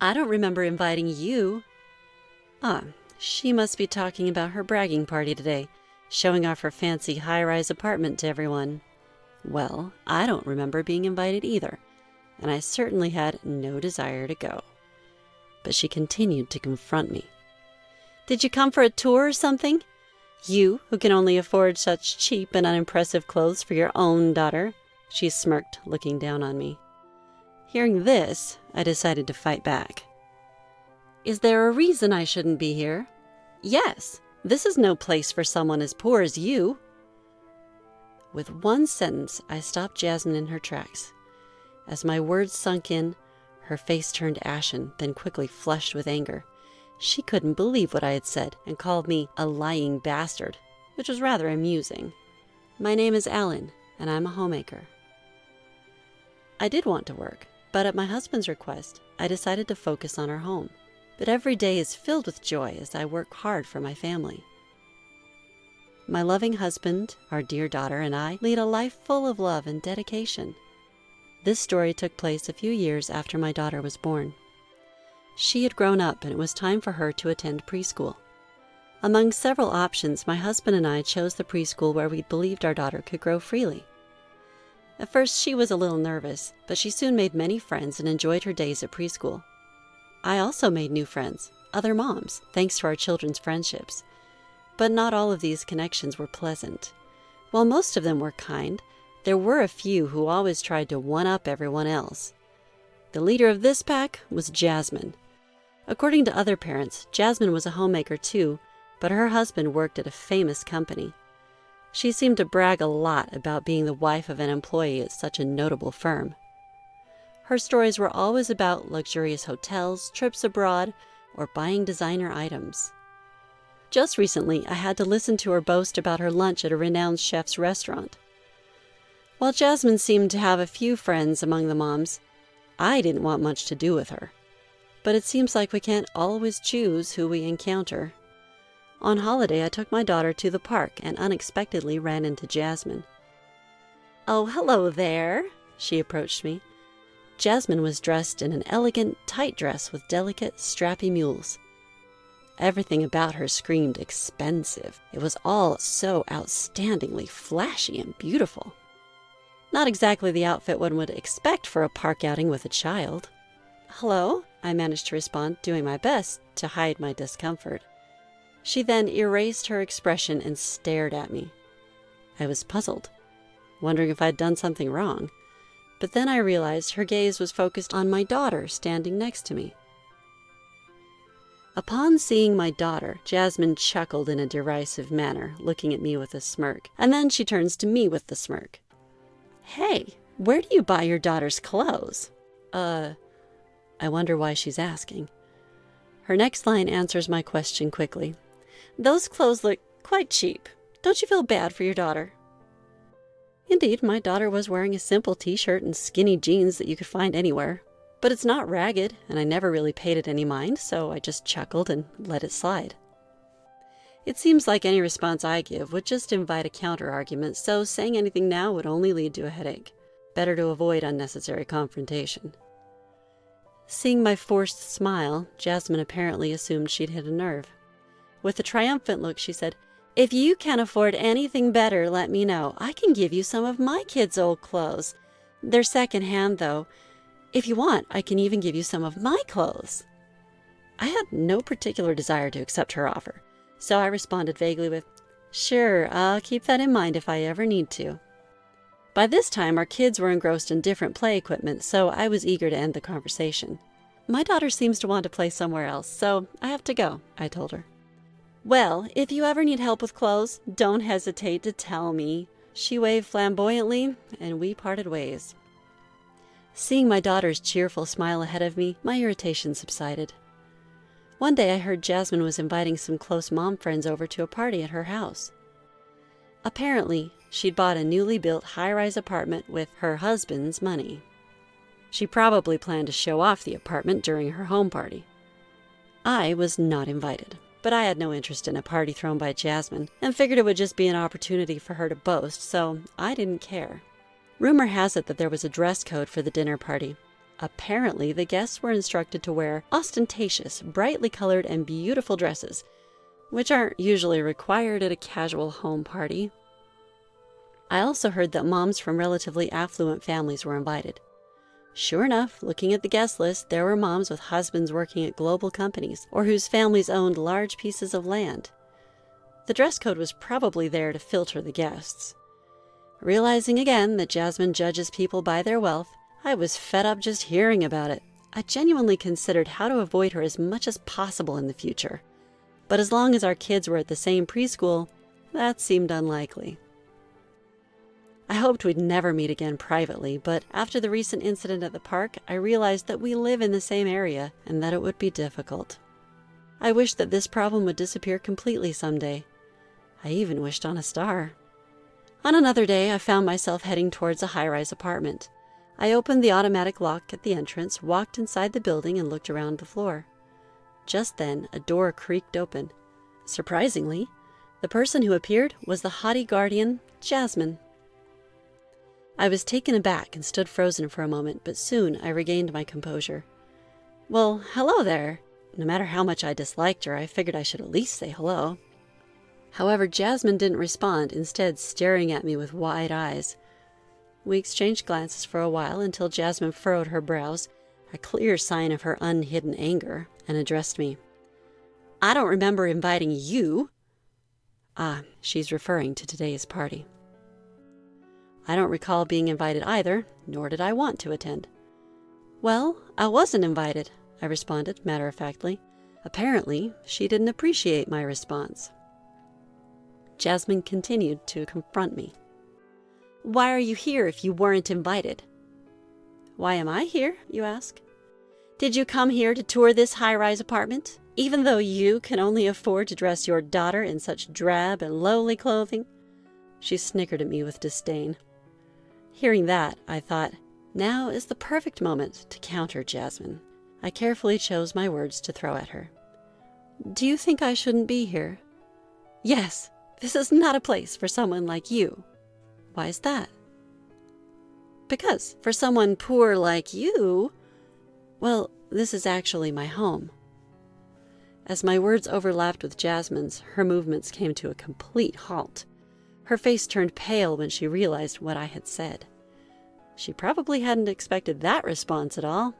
I don't remember inviting you. Ah, she must be talking about her bragging party today, showing off her fancy high-rise apartment to everyone. Well, I don't remember being invited either, and I certainly had no desire to go. But she continued to confront me. Did you come for a tour or something? You, who can only afford such cheap and unimpressive clothes for your own daughter? She smirked, looking down on me. Hearing this, I decided to fight back. Is there a reason I shouldn't be here? Yes, this is no place for someone as poor as you. With one sentence, I stopped Jasmine in her tracks. As my words sunk in, her face turned ashen, then quickly flushed with anger. She couldn't believe what I had said and called me a lying bastard, which was rather amusing. My name is Alan, and I'm a homemaker. I did want to work, but at my husband's request, I decided to focus on our home. But every day is filled with joy as I work hard for my family. My loving husband, our dear daughter, and I lead a life full of love and dedication. This story took place a few years after my daughter was born. She had grown up, and it was time for her to attend preschool. Among several options, my husband and I chose the preschool where we believed our daughter could grow freely. At first, she was a little nervous, but she soon made many friends and enjoyed her days at preschool. I also made new friends, other moms, thanks to our children's friendships. But not all of these connections were pleasant. While most of them were kind, there were a few who always tried to one-up everyone else. The leader of this pack was Jasmine. According to other parents, Jasmine was a homemaker too, but her husband worked at a famous company. She seemed to brag a lot about being the wife of an employee at such a notable firm. Her stories were always about luxurious hotels, trips abroad, or buying designer items. Just recently, I had to listen to her boast about her lunch at a renowned chef's restaurant. While Jasmine seemed to have a few friends among the moms, I didn't want much to do with her. But it seems like we can't always choose who we encounter. On holiday, I took my daughter to the park and unexpectedly ran into Jasmine. "Oh, hello there," she approached me. Jasmine was dressed in an elegant, tight dress with delicate, strappy mules. Everything about her screamed expensive. It was all so outstandingly flashy and beautiful. Not exactly the outfit one would expect for a park outing with a child. "Hello," I managed to respond, doing my best to hide my discomfort. She then erased her expression and stared at me. I was puzzled, wondering if I'd done something wrong. But then I realized her gaze was focused on my daughter standing next to me. Upon seeing my daughter, Jasmine chuckled in a derisive manner, looking at me with a smirk, and then she turns to me with the smirk. "Hey, where do you buy your daughter's clothes?" I wonder why she's asking. Her next line answers my question quickly. "Those clothes look quite cheap. Don't you feel bad for your daughter?" Indeed, my daughter was wearing a simple t-shirt and skinny jeans that you could find anywhere. But it's not ragged, and I never really paid it any mind, so I just chuckled and let it slide. It seems like any response I give would just invite a counter-argument, so saying anything now would only lead to a headache. Better to avoid unnecessary confrontation. Seeing my forced smile, Jasmine apparently assumed she'd hit a nerve. With a triumphant look, she said, "If you can't afford anything better, let me know. I can give you some of my kids' old clothes. They're second-hand, though. If you want, I can even give you some of my clothes." I had no particular desire to accept her offer, so I responded vaguely with, "Sure, I'll keep that in mind if I ever need to." By this time, our kids were engrossed in different play equipment, so I was eager to end the conversation. "My daughter seems to want to play somewhere else, so I have to go," I told her. "Well, if you ever need help with clothes, don't hesitate to tell me." She waved flamboyantly, and we parted ways. Seeing my daughter's cheerful smile ahead of me, my irritation subsided. One day I heard Jasmine was inviting some close mom friends over to a party at her house. Apparently, she'd bought a newly built high-rise apartment with her husband's money. She probably planned to show off the apartment during her home party. I was not invited, but I had no interest in a party thrown by Jasmine and figured it would just be an opportunity for her to boast, so I didn't care. Rumor has it that there was a dress code for the dinner party. Apparently, the guests were instructed to wear ostentatious, brightly colored, and beautiful dresses, which aren't usually required at a casual home party. I also heard that moms from relatively affluent families were invited. Sure enough, looking at the guest list, there were moms with husbands working at global companies or whose families owned large pieces of land. The dress code was probably there to filter the guests. Realizing again that Jasmine judges people by their wealth, I was fed up just hearing about it. I genuinely considered how to avoid her as much as possible in the future. But as long as our kids were at the same preschool, that seemed unlikely. I hoped we'd never meet again privately, but after the recent incident at the park, I realized that we live in the same area and that it would be difficult. I wished that this problem would disappear completely someday. I even wished on a star. On another day, I found myself heading towards a high-rise apartment. I opened the automatic lock at the entrance, walked inside the building, and looked around the floor. Just then, a door creaked open. Surprisingly, the person who appeared was the haughty guardian, Jasmine. I was taken aback and stood frozen for a moment, but soon I regained my composure. Well, hello there. No matter how much I disliked her, I figured I should at least say hello. However, Jasmine didn't respond, instead staring at me with wide eyes. We exchanged glances for a while until Jasmine furrowed her brows, a clear sign of her unhidden anger, and addressed me. I don't remember inviting you. Ah, she's referring to today's party. I don't recall being invited either, nor did I want to attend. Well, I wasn't invited, I responded matter-of-factly. Apparently, she didn't appreciate my response. Jasmine continued to confront me. Why are you here if you weren't invited? Why am I here, you ask? Did you come here to tour this high-rise apartment, even though you can only afford to dress your daughter in such drab and lowly clothing? She snickered at me with disdain. Hearing that, I thought, now is the perfect moment to counter Jasmine. I carefully chose my words to throw at her. Do you think I shouldn't be here? Yes, this is not a place for someone like you. Why is that? Because for someone poor like you, well, this is actually my home. As my words overlapped with Jasmine's, her movements came to a complete halt. Her face turned pale when she realized what I had said. She probably hadn't expected that response at all.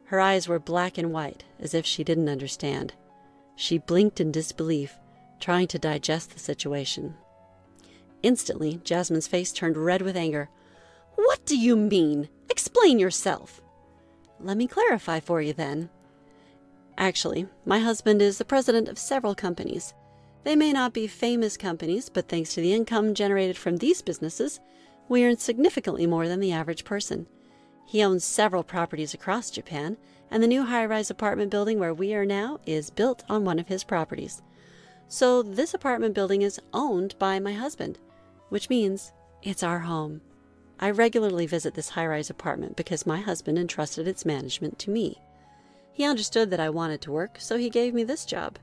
Her eyes were black and white, as if she didn't understand. She blinked in disbelief, trying to digest the situation. Instantly, Jasmine's face turned red with anger. What do you mean? Explain yourself. Let me clarify for you then. Actually, my husband is the president of several companies. They may not be famous companies, but thanks to the income generated from these businesses, we earn significantly more than the average person. He owns several properties across Japan, and the new high-rise apartment building where we are now is built on one of his properties. So this apartment building is owned by my husband, which means it's our home. I regularly visit this high-rise apartment because my husband entrusted its management to me. He understood that I wanted to work, so he gave me this job.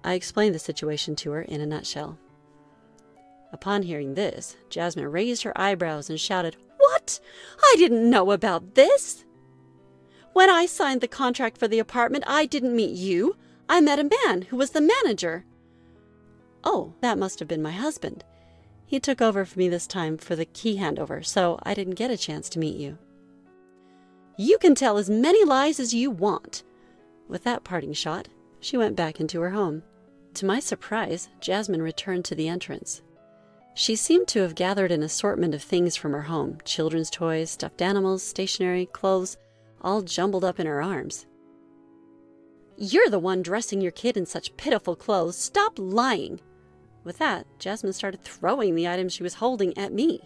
I explained the situation to her in a nutshell. Upon hearing this, Jasmine raised her eyebrows and shouted, What? I didn't know about this! When I signed the contract for the apartment, I didn't meet you. I met a man who was the manager. Oh, that must have been my husband. He took over for me this time for the key handover, so I didn't get a chance to meet you. You can tell as many lies as you want. With that parting shot, she went back into her home. To my surprise, Jasmine returned to the entrance. She seemed to have gathered an assortment of things from her home, children's toys, stuffed animals, stationery, clothes, all jumbled up in her arms. You're the one dressing your kid in such pitiful clothes. Stop lying. With that, Jasmine started throwing the items she was holding at me.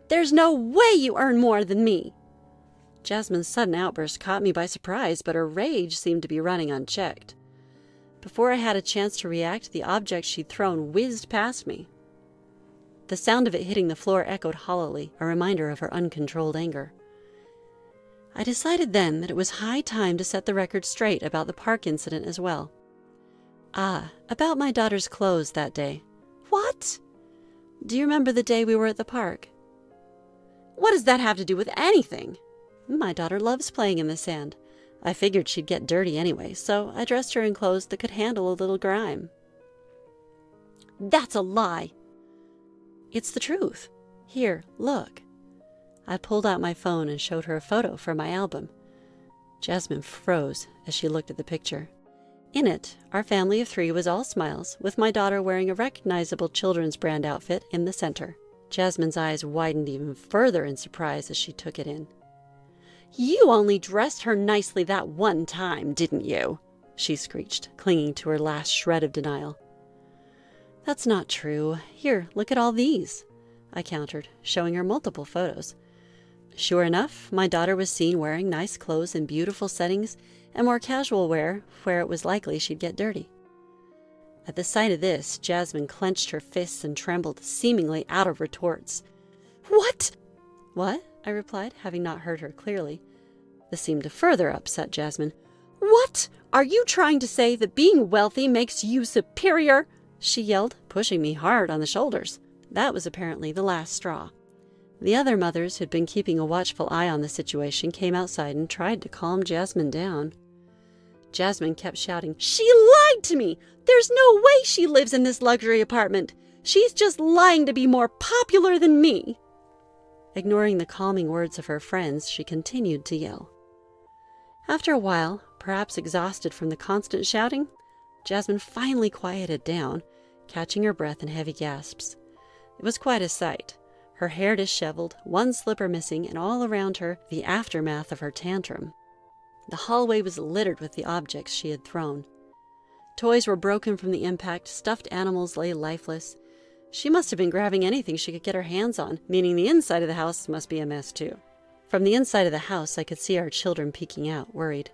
There's no way you earn more than me. Jasmine's sudden outburst caught me by surprise, but her rage seemed to be running unchecked. Before I had a chance to react, the object she'd thrown whizzed past me. The sound of it hitting the floor echoed hollowly, a reminder of her uncontrolled anger. I decided then that it was high time to set the record straight about the park incident as well. About my daughter's clothes that day. What? Do you remember the day we were at the park? What does that have to do with anything? My daughter loves playing in the sand. I figured she'd get dirty anyway, so I dressed her in clothes that could handle a little grime." "That's a lie." "It's the truth. Here, look." I pulled out my phone and showed her a photo from my album. Jasmine froze as she looked at the picture. In it, our family of 3 was all smiles, with my daughter wearing a recognizable children's brand outfit in the center. Jasmine's eyes widened even further in surprise as she took it in. "You only dressed her nicely that one time, didn't you?" she screeched, clinging to her last shred of denial. "That's not true. Here, look at all these," I countered, showing her multiple photos. Sure enough, my daughter was seen wearing nice clothes in beautiful settings and more casual wear where it was likely she'd get dirty. At the sight of this, Jasmine clenched her fists and trembled, seemingly out of retorts. "What?" "What?" I replied, having not heard her clearly. This seemed to further upset Jasmine. "What? Are you trying to say that being wealthy makes you superior?" she yelled, pushing me hard on the shoulders. That was apparently the last straw. The other mothers who'd been keeping a watchful eye on the situation came outside and tried to calm Jasmine down. Jasmine kept shouting, "She lied to me! There's no way she lives in this luxury apartment! She's just lying to be more popular than me!" Ignoring the calming words of her friends, she continued to yell. After a while, perhaps exhausted from the constant shouting, Jasmine finally quieted down, catching her breath in heavy gasps. It was quite a sight. Her hair disheveled, one slipper missing, and all around her the aftermath of her tantrum. The hallway was littered with the objects she had thrown. Toys were broken from the impact, stuffed animals lay lifeless. She must have been grabbing anything she could get her hands on, meaning the inside of the house must be a mess too. From the inside of the house, I could see our children peeking out, worried.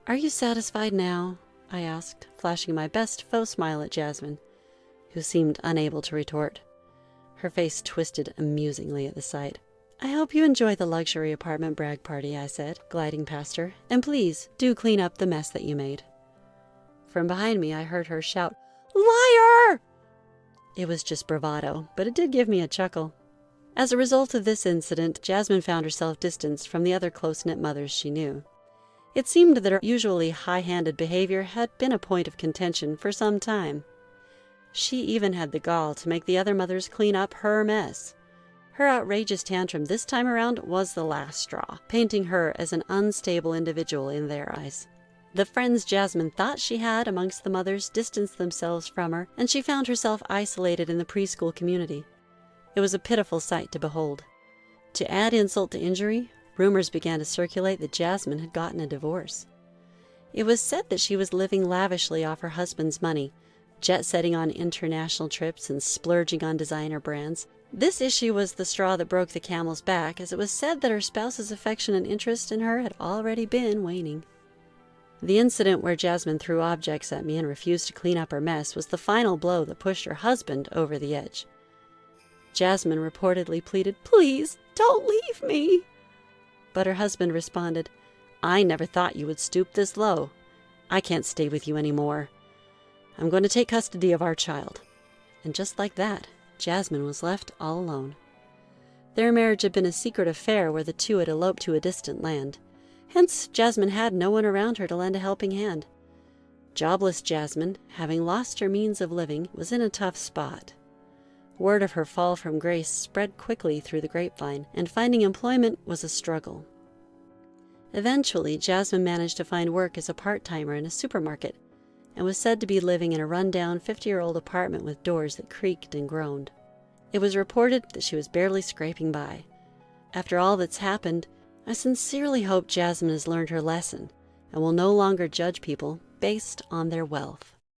"Are you satisfied now?" I asked, flashing my best faux smile at Jasmine, who seemed unable to retort. Her face twisted amusingly at the sight. "I hope you enjoy the luxury apartment brag party," I said, gliding past her. "And please, do clean up the mess that you made." From behind me, I heard her shout, "Liar!" It was just bravado, but it did give me a chuckle. As a result of this incident, Jasmine found herself distanced from the other close-knit mothers she knew. It seemed that her usually high-handed behavior had been a point of contention for some time. She even had the gall to make the other mothers clean up her mess. Her outrageous tantrum this time around was the last straw, painting her as an unstable individual in their eyes. The friends Jasmine thought she had amongst the mothers distanced themselves from her, and she found herself isolated in the preschool community. It was a pitiful sight to behold. To add insult to injury, rumors began to circulate that Jasmine had gotten a divorce. It was said that she was living lavishly off her husband's money, jet-setting on international trips and splurging on designer brands. This issue was the straw that broke the camel's back, as it was said that her spouse's affection and interest in her had already been waning. The incident where Jasmine threw objects at me and refused to clean up her mess was the final blow that pushed her husband over the edge. Jasmine reportedly pleaded, "Please, don't leave me." But her husband responded, "I never thought you would stoop this low. I can't stay with you anymore. I'm going to take custody of our child." And just like that, Jasmine was left all alone. Their marriage had been a secret affair where the two had eloped to a distant land. Hence, Jasmine had no one around her to lend a helping hand. Jobless Jasmine, having lost her means of living, was in a tough spot. Word of her fall from grace spread quickly through the grapevine, and finding employment was a struggle. Eventually, Jasmine managed to find work as a part-timer in a supermarket, and was said to be living in a run-down 50-year-old apartment with doors that creaked and groaned. It was reported that she was barely scraping by. After all that's happened, I sincerely hope Jasmine has learned her lesson and will no longer judge people based on their wealth.